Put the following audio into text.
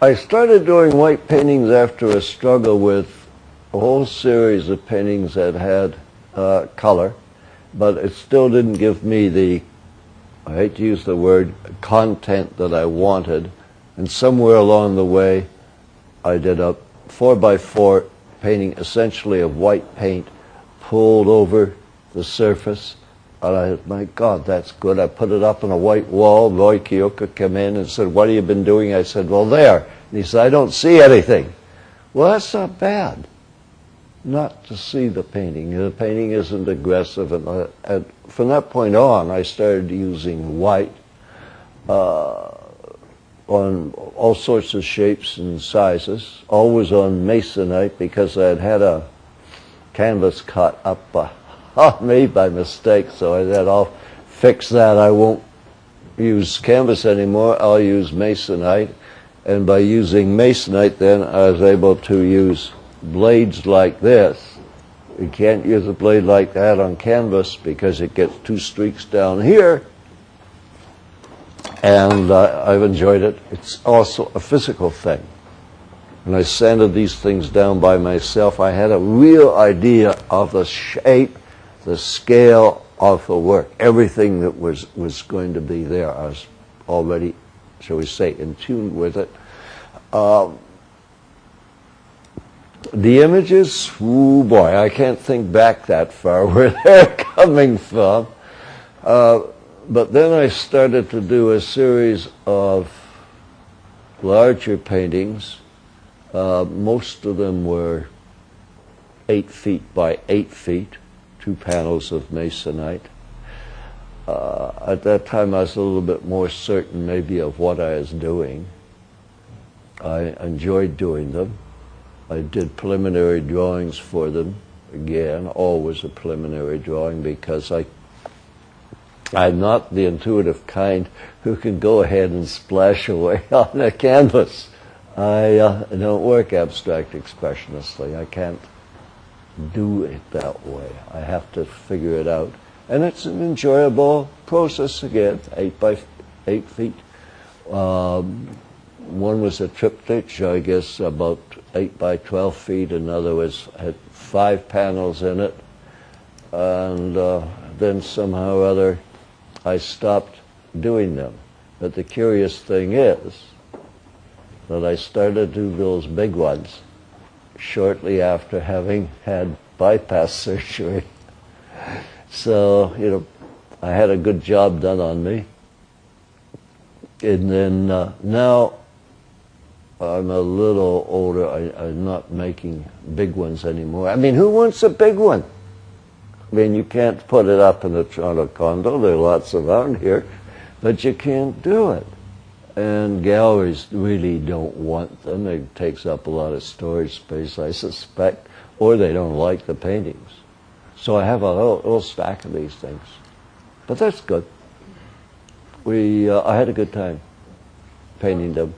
I started doing white paintings after a struggle with a whole series of paintings that had color, but it still didn't give me the, I hate to use the word, content that I wanted. And somewhere along the way, I did a 4x4 painting, essentially of white paint, pulled over the surface. And I said, my God, that's good. I put it up on a white wall. Roy Kyoka came in and said, what have you been doing? I said, well, there. And he said, I don't see anything. Well, that's not bad, not to see the painting. The painting isn't aggressive. And from that point on, I started using white on all sorts of shapes and sizes, always on masonite, because I had had a canvas cut up on me by mistake, so I said, I'll fix that. I won't use canvas anymore. I'll use masonite. And by using masonite, then, I was able to use blades like this. You can't use a blade like that on canvas because it gets two streaks down here. And I've enjoyed it. It's also a physical thing. When I sanded these things down by myself, I had a real idea of the shape, the scale of the work. Everything that was going to be there, I was already, shall we say, in tune with it. The images, oh boy, I can't think back that far where they're coming from. But then I started to do a series of larger paintings. Most of them were 8 feet by 8 feet, 2 panels of masonite. At that time, I was a little bit more certain maybe of what I was doing. I enjoyed doing them. I did preliminary drawings for them. Again, always a preliminary drawing, because I'm not the intuitive kind who can go ahead and splash away on a canvas. I don't work abstract expressionistly. I can't do it that way. I have to figure it out. And it's an enjoyable process again, 8 by 8 feet. One was a triptych, I guess about 8 by 12 feet. Another had 5 panels in it. And then somehow or other I stopped doing them. But the curious thing is that I started to do those big ones shortly after having had bypass surgery. So, you know, I had a good job done on me. And then now I'm a little older. I'm not making big ones anymore. I mean, who wants a big one? I mean, you can't put it up in a Toronto condo. There are lots around here. But you can't do it. And galleries really don't want them. It takes up a lot of storage space, I suspect. Or they don't like the paintings. So I have a whole stack of these things. But that's good. I had a good time painting them.